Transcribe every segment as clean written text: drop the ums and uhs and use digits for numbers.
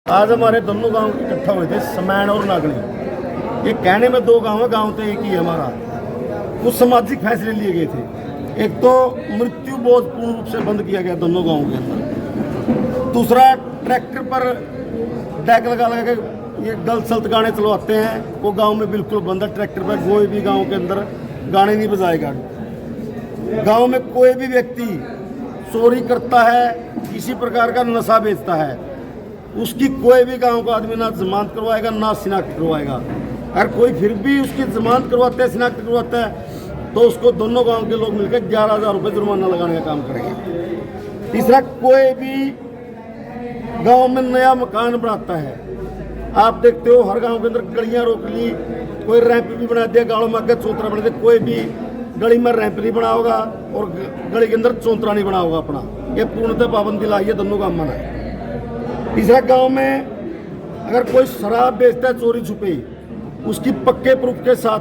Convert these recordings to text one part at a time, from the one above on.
आज हमारे दोनों गांव इकट्ठा हुए थे, समैन और नागली। ये कहने में दो गांव है, गांव तो एक ही है हमारा। कुछ सामाजिक फैसले लिए गए थे। एक तो मृत्यु बोझ पूर्ण रूप से बंद किया गया दोनों गांवों के अंदर। दूसरा, ट्रैक्टर पर टैग लगा लगा के ये गलत सलत गाने चलवाते हैं, वो गांव में बिल्कुल बंद है। ट्रैक्टर पर कोई भी गांव के अंदर गाने नहीं बजाएगा। गांव में कोई भी व्यक्ति चोरी करता है, किसी प्रकार का नशा बेचता है, उसकी कोई भी गांव का आदमी ना जमानत करवाएगा ना शिनाख्त करवाएगा। अगर कोई फिर भी उसकी जमानत करवाता है, शिनाख्त करवाता है, तो उसको दोनों गांव के लोग मिलकर 11,000 रुपये जुर्माना लगाने का काम करेंगे। तीसरा, कोई भी गांव में नया मकान बनाता है, आप देखते हो हर गांव के अंदर गलियां रोक ली, कोई रैंप भी बना दिया, गाँव में आगे चौतरा बना दिया। कोई भी गली में रैंप नहीं बना होगा और गली के अंदर चौतरा नहीं बना होगा अपना। ये पूर्णतः पाबंदी लाई है दोनों गाँव में। तीसरा, गांव में अगर कोई शराब बेचता है चोरी छुपे, उसकी पक्के प्रूफ के साथ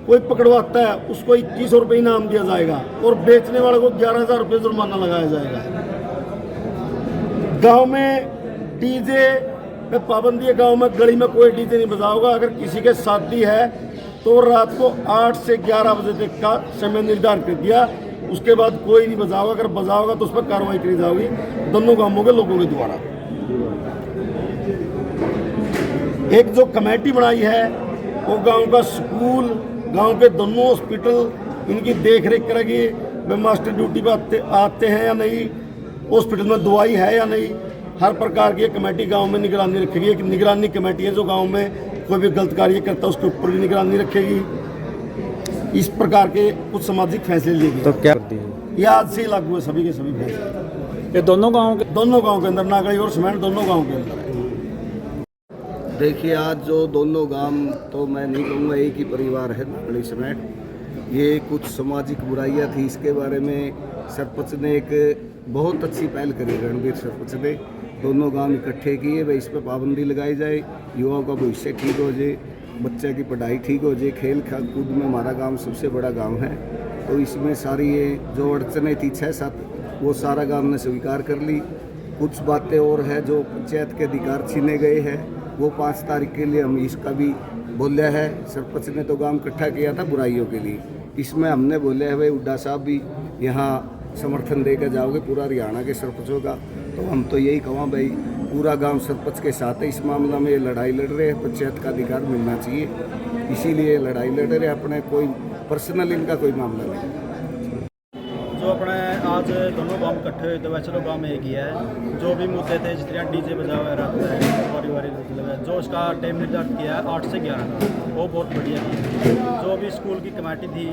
कोई पकड़वाता है, उसको 2100 रुपये इनाम दिया जाएगा और बेचने वाले को 11,000 रुपये जुर्माना लगाया जाएगा। गांव में डीजे पे पाबंदी है। गांव में गली में कोई डीजे नहीं बजा होगा। अगर किसी के शादी है तो रात को 8 से 11 बजे तक का समय निर्धारित कर दिया, उसके बाद कोई नहीं बजा होगा। अगर बजा होगा तो उस पर कार्रवाई करी जाएगी दोनों गांवों के लोगों के द्वारा। एक जो कमेटी बनाई है वो गांव का स्कूल, गांव के दोनों हॉस्पिटल, इनकी देख रेख करेगी। वे मास्टर ड्यूटी पर आते हैं या नहीं, हॉस्पिटल में दवाई है या नहीं, हर प्रकार की कमेटी गांव में निगरानी रखेगी। एक निगरानी कमेटी है जो गांव में कोई भी गलत कार्य करता है उसके ऊपर भी निगरानी रखेगी। इस प्रकार के कुछ सामाजिक फैसले लिए गए। तो क्या ये आज से लागू है सभी के सभी फैसले। ये दोनों गांव के अंदर, नागड़ी और समैन दोनों गाँव के अंदर है। देखिए, आज जो दोनों गांव, तो मैं नहीं कहूँगा एक ही परिवार है नागड़ी समैन, ये कुछ सामाजिक बुराइयां थी, इसके बारे में सरपंच ने एक बहुत अच्छी पहल करी। रणबीर सरपंच ने दोनों गांव इकट्ठे किए, भाई इस पर पाबंदी लगाई जाए, युवाओं का भविष्य ठीक हो जाए, बच्चे की पढ़ाई ठीक हो जाए। खेल कूद में हमारा गांव सबसे बड़ा गांव है, तो इसमें सारी ये जो अड़चनें थी 6-7, वो सारा गांव ने स्वीकार कर ली। कुछ बातें और है जो पंचायत के अधिकार छीने गए हैं, वो 5 तारीख के लिए हम इसका भी बोला है। सरपंच ने तो गांव इकट्ठा किया था बुराइयों के लिए, इसमें हमने बोले है भाई हुड्डा साहब भी यहाँ समर्थन देकर जाओगे पूरा हरियाणा के सरपंचों का, तो हम तो यही कहें भाई पूरा गांव सरपंच के साथ है। इस मामला में ये लड़ाई लड़ रहे हैं, पंचायत का अधिकार मिलना चाहिए, इसीलिए लड़ाई लड़ रहे हैं। अपने कोई पर्सनल इनका कोई मामला नहीं। जो अपने आज दोनों गांव इकट्ठे हुए थे, वैसे तो गांव में एक ही है। जो भी मुद्दे थे, जिस तरह डीजे बजा हुआ रहता है, पारिवारिक जो उसका टाइम निर्धारित किया है 8 से 11 का, वो बहुत बढ़िया है। जो भी स्कूल की कमेटी थी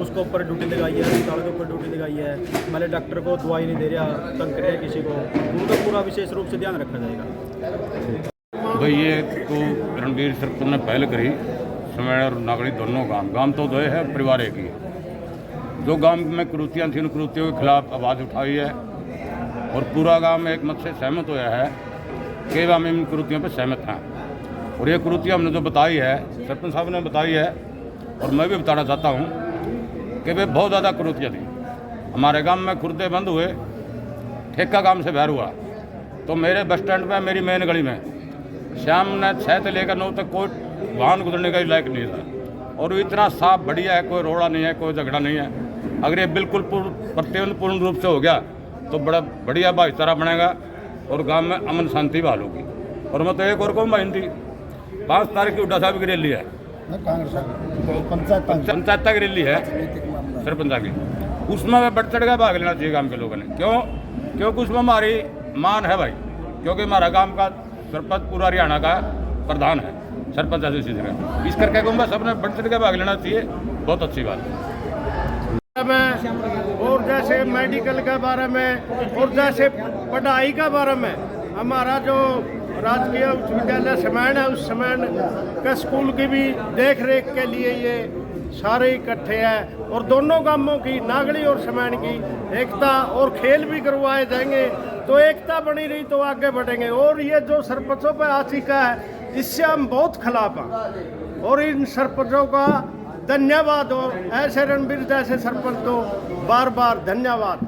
उसको ऊपर ड्यूटी लगाई है, अस्पताल के ऊपर ड्यूटी लगाई है। मतलब डॉक्टर को दवाई नहीं दे रहा, तंग कर रहा किसी को, उनका पूरा विशेष रूप से ध्यान रखा जाएगा। भाई ये तो रणबीर सरपंच ने पहल करी, समैन और नागड़ी दोनों गांव तो दो है, परिवार एक ही। जो गांव में कुरीतियाँ थी, उन कुरीतियों के खिलाफ आवाज़ उठाई है और पूरा गांव में एक मत से सहमत होया है कि हम इन कुरीतियों पर सहमत हैं। और ये कुरीतियाँ हमने जो बताई है, सरपंच साहब ने बताई है और मैं भी बताना चाहता हूँ कि वे बहुत ज़्यादा कुरीतियाँ थी। हमारे गांव में खुर्दे बंद हुए, ठेका काम से बाहर हुआ, तो मेरे बस स्टैंड में, मेरी मेन गली में शाम ने 6 से लेकर 9 तक कोई वाहन गुजरने का लायक नहीं था। और इतना साफ बढ़िया है, कोई रोड़ा नहीं है, कोई झगड़ा नहीं है। अगर ये बिल्कुल पूर्ण रूप से हो गया तो बड़ा बढ़िया भाईचारा बनेगा और गांव में अमन शांति बहाल होगी। और मैं तो एक और कहूँ, थी 5 तारीख की हुड्डा साहब की रैली है, पंचायत की रैली है सरपंच की, उसमें मैं बढ़ चढ़ कर भाग लेना चाहिए गांव के लोगों ने। क्योंकि उसमें हमारी मान है भाई, क्योंकि हमारा गांव का सरपंच पूरा हरियाणा का प्रधान है, सरपंच एसोसिएशन का। इस करके कहूँगा सबने बढ़ चढ़ कर भाग लेना चाहिए, बहुत अच्छी बात है। और जैसे मेडिकल के बारे में और जैसे पढ़ाई के बारे में, हमारा जो राजकीय उच्च विद्यालय समैन है, उस समैन के स्कूल की भी देख रेख के लिए ये सारे इकट्ठे हैं। और दोनों गांवों की, नागड़ी और समैन की एकता, और खेल भी करवाए जाएंगे, तो एकता बनी रही तो आगे बढ़ेंगे। और ये जो सरपंचों पर आशिका है, इससे हम बहुत खिलाफ हैं और इन सरपंचों का धन्यवाद हो। ऐसे रणबीर जैसे सरपंच तो बार बार धन्यवाद।